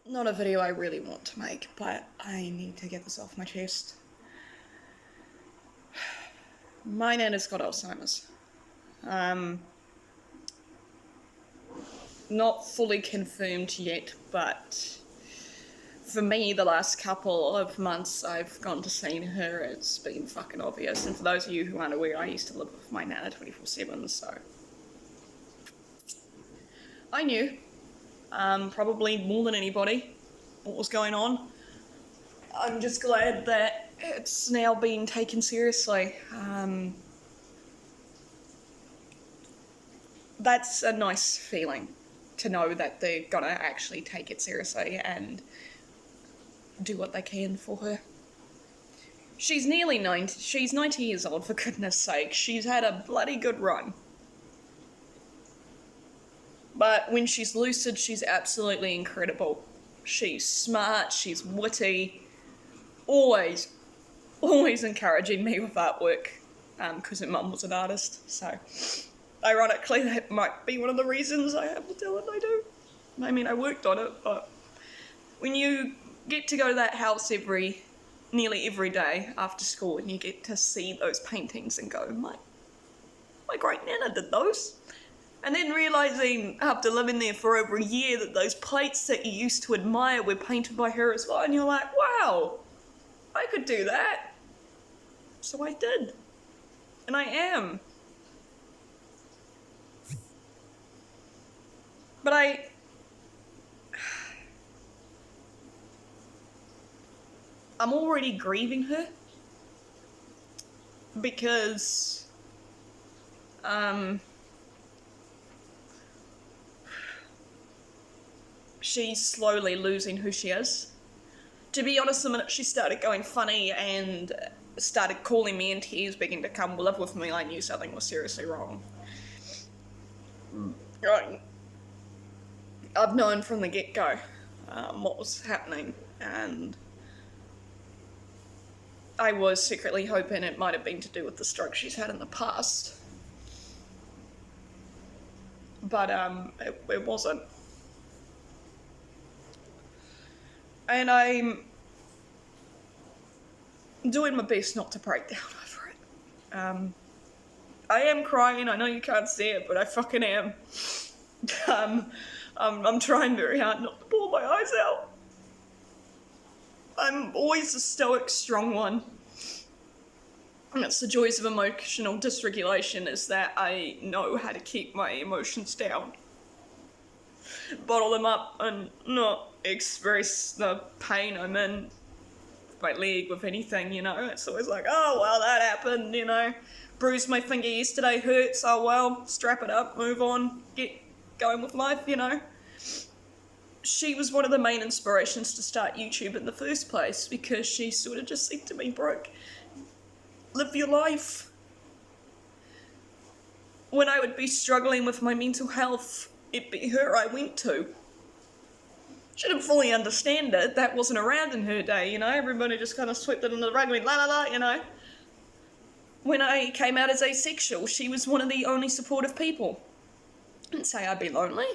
not a video I really want to make, but I need to get this off my chest. My nana's got Alzheimer's. Not fully confirmed yet, but for me, the last couple of months I've gone to see her, it's been fucking obvious. And for those of you who aren't aware, I used to live with my nana 24/7, so I knew, probably more than anybody, what was going on. I'm just glad that it's now being taken seriously. That's a nice feeling, to know that they're gonna actually take it seriously and do what they can for her. She's nearly 90, she's 90 years old, for goodness sake. She's had a bloody good run. But when she's lucid, she's absolutely incredible. She's smart, she's witty, always encouraging me with artwork, because her mum was an artist, so ironically that might be one of the reasons I have the talent I do. I mean, I worked on it, but when you get to go to that house nearly every day after school, and you get to see those paintings and go, my great nana did those. And then realising after living there for over a year that those plates that you used to admire were painted by her as well, and you're like, wow, I could do that. So I did. And I am. But I'm already grieving her because she's slowly losing who she is. To be honest, the minute she started going funny and started calling me in tears, begging to come live with me, I knew something was seriously wrong. Right. I've known from the get-go what was happening, and I was secretly hoping it might have been to do with the stroke she's had in the past. But it wasn't. And I'm doing my best not to break down over it. I am crying, I know you can't see it, but I fucking am. I'm trying very hard not to bawl my eyes out. I'm always the stoic, strong one. And it's the joys of emotional dysregulation, is that I know how to keep my emotions down. Bottle them up and not express the pain I'm in with my leg, with anything, you know. It's always like, oh, well, that happened, you know. Bruised my finger yesterday, hurts, oh well, strap it up, move on, get going with life, you know. She was one of the main inspirations to start YouTube in the first place, because she sort of just said to me, Brooke, live your life. When I would be struggling with my mental health, it'd be her I went to. She didn't fully understand it, that wasn't around in her day, you know, everybody just kind of swept it under the rug and went la la la, you know. When I came out as asexual, she was one of the only supportive people. Didn't say I'd be lonely.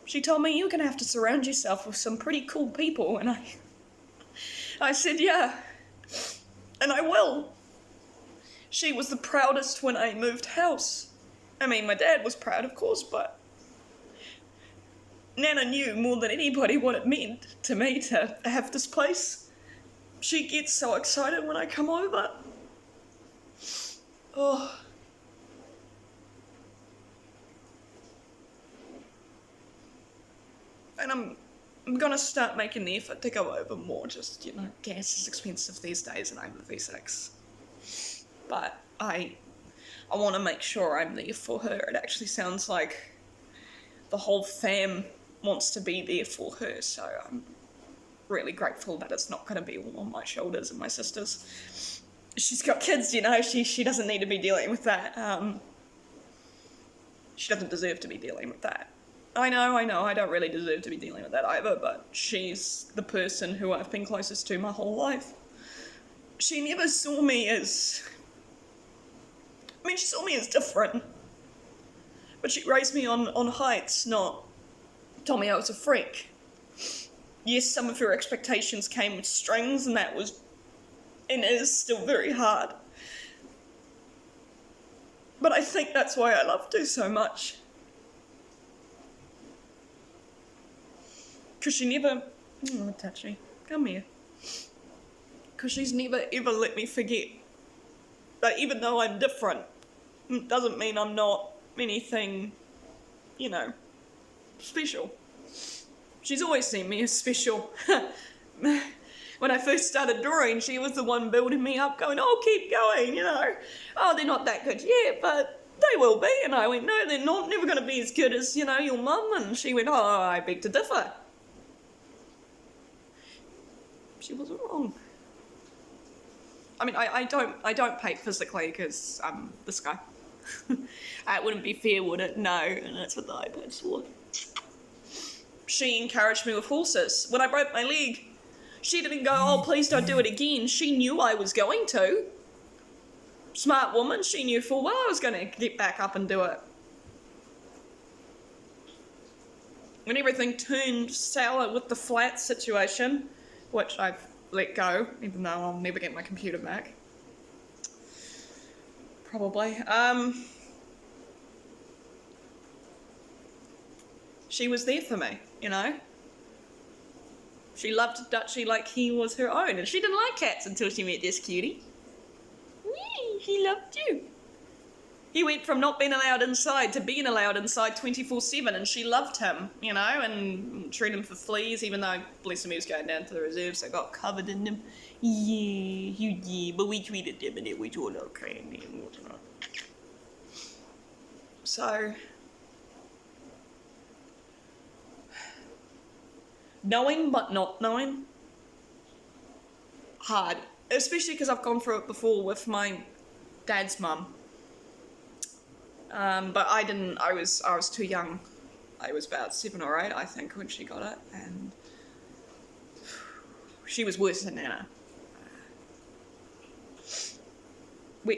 She told me, you're gonna have to surround yourself with some pretty cool people, and I said, yeah, and I will. She was the proudest when I moved house. I mean, my dad was proud, of course, but Nana knew more than anybody what it meant to me to have this place. She gets so excited when I come over. Oh. And I'm gonna start making the effort to go over more, just, you know, gas is expensive these days and I'm a V6. But I want to make sure I'm there for her. It actually sounds like the whole fam wants to be there for her, so I'm really grateful that it's not going to be all on my shoulders and my sister's. She's got kids, you know, she doesn't need to be dealing with that. She doesn't deserve to be dealing with that. I know, I don't really deserve to be dealing with that either, but she's the person who I've been closest to my whole life. She never saw me as... I mean, she saw me as different, but she raised me on heights, not told me I was a freak. Yes, some of her expectations came with strings, and that was, and is still very hard. But I think that's why I loved her so much. Because she never, touch me, come here. Because she's never ever let me forget that even though I'm different, it doesn't mean I'm not anything, special. She's always seen me as special. When I first started drawing, she was the one building me up, going, oh, keep going, Oh, they're not that good yet, but they will be. And I went, no, they're not, never going to be as good as, your mum. And she went, oh, I beg to differ. She wasn't wrong. I mean, I don't paint physically because I'm this guy. It wouldn't be fair, would it? No, and that's what the iPad's for. She encouraged me with horses. When I broke my leg, she didn't go, oh, please don't do it again. She knew I was going to. Smart woman, she knew full well I was going to get back up and do it. When everything turned sour with the flat situation, which I've let go, even though I'll never get my computer back. Probably. She was there for me, She loved Dutchie like he was her own, and she didn't like cats until she met this cutie. Whee, he loved you. He went from not being allowed inside to being allowed inside 24/7, and she loved him, and treated him for fleas, even though, bless him, he was going down to the reserve, so I got covered in them. Yeah, but we treated him and it was all okay and whatnot. So, knowing but not knowing, hard. Especially because I've gone through it before with my dad's mum. But I didn't, I was too young. I was about 7 or 8, I think, when she got it, and she was worse than Nana.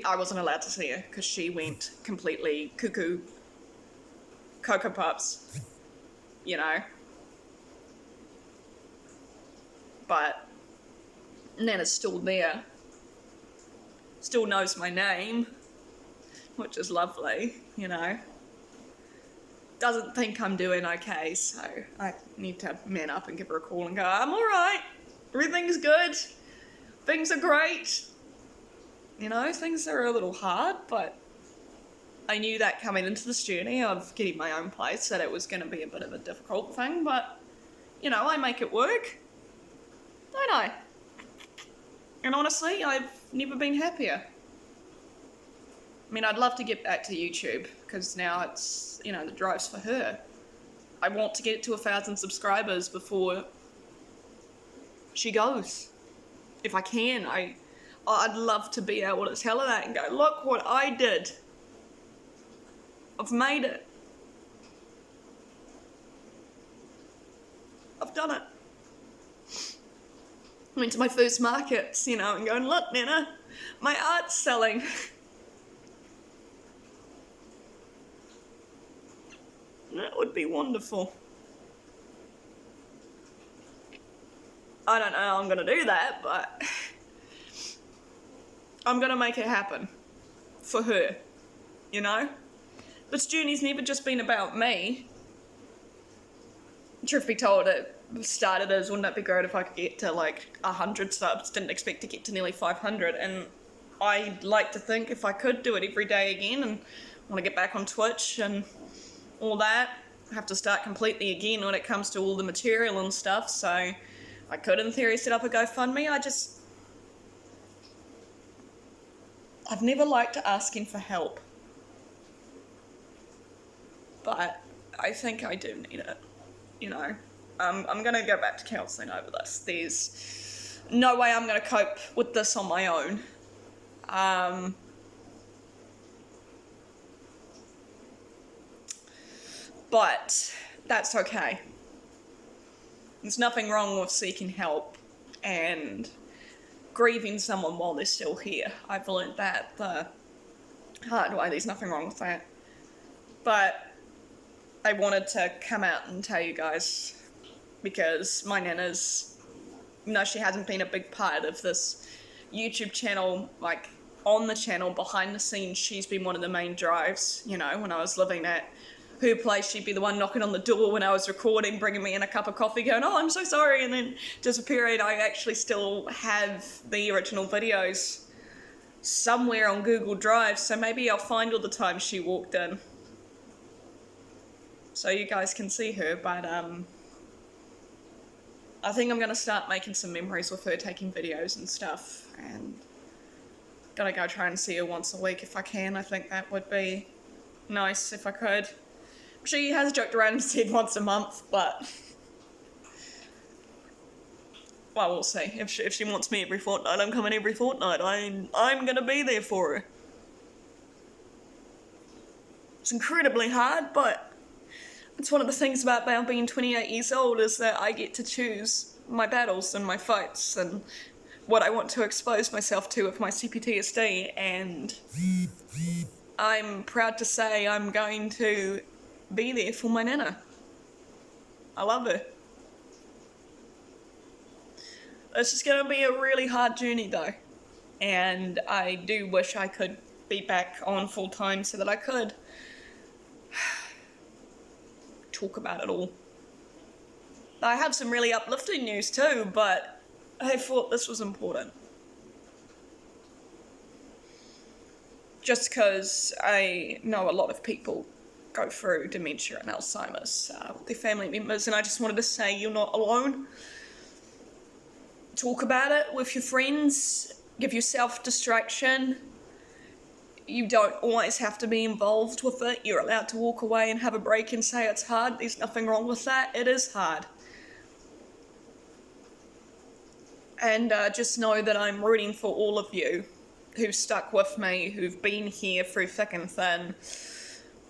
I wasn't allowed to see her because she went completely cuckoo, Cocoa Pups, But Nana's still there, still knows my name, which is lovely, Doesn't think I'm doing okay, so I need to man up and give her a call and go, I'm alright, everything's good, things are great. Things are a little hard, but I knew that coming into this journey of getting my own place, that it was going to be a bit of a difficult thing, but, I make it work, don't I? And honestly, I've never been happier. I mean, I'd love to get back to YouTube, because now it's, the drive's for her. I want to get it to 1,000 subscribers before she goes. If I can, I'd love to be able to tell her that and go, look what I did. I've made it. I've done it. I went to my first markets, and going, look, Nana, my art's selling. That would be wonderful. I don't know how I'm going to do that, but I'm going to make it happen for her, This journey's never just been about me. Truth be told, it started as, wouldn't it be great if I could get to 100 subs, didn't expect to get to nearly 500, and I'd like to think if I could do it every day again, and want to get back on Twitch and all that, I have to start completely again when it comes to all the material and stuff, so I could in theory set up a GoFundMe. I've never liked asking for help, but I think I do need it, I'm going to go back to counselling over this. There's no way I'm going to cope with this on my own. But that's okay. There's nothing wrong with seeking help and grieving someone while they're still here. I've learned that the hard way. There's nothing wrong with that. But I wanted to come out and tell you guys, because my nana's, no, she hasn't been a big part of this YouTube channel, like on the channel, behind the scenes, she's been one of the main drives. You know, when I was living at her place, she'd be the one knocking on the door when I was recording, bringing me in a cup of coffee, going, oh, I'm so sorry, and then disappearing. I actually still have the original videos somewhere on Google Drive, so maybe I'll find all the times she walked in, so you guys can see her. But I think I'm gonna start making some memories with her, taking videos and stuff, and gonna go try and see her once a week if I can. I think that would be nice if I could. She has joked around and said once a month, but well, we'll see. If she wants me every fortnight, I'm coming every fortnight. I'm gonna be there for her. It's incredibly hard, but it's one of the things about being 28 years old, is that I get to choose my battles and my fights and what I want to expose myself to with my CPTSD, and I'm proud to say I'm going to be there for my nana. I love her. It's just going to be a really hard journey though, and I do wish I could be back on full time so that I could talk about it all. I have some really uplifting news too, but I thought this was important. Just because I know a lot of people go through dementia and Alzheimer's with their family members, and I just wanted to say you're not alone. Talk about it with your friends, give yourself distraction. You don't always have to be involved with it. You're allowed to walk away and have a break and say it's hard. There's nothing wrong with that. It is hard. And just know that I'm rooting for all of you who've stuck with me, who've been here through thick and thin,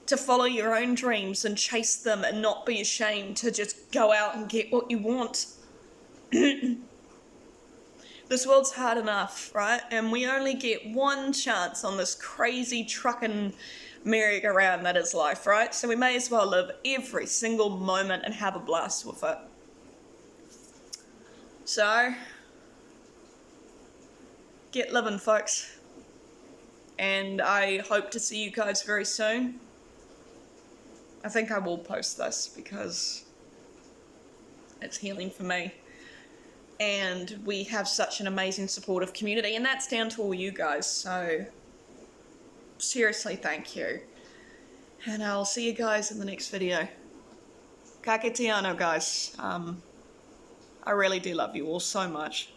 to follow your own dreams and chase them and not be ashamed to just go out and get what you want. This world's hard enough, right? And we only get one chance on this crazy trucking merry-go-round that is life, right? So we may as well live every single moment and have a blast with it. So, get living, folks. And I hope to see you guys very soon. I think I will post this because it's healing for me. And we have such an amazing supportive community, and that's down to all you guys, so seriously, thank you. And I'll see you guys in the next video. Ka kite anō, guys. I really do love you all so much.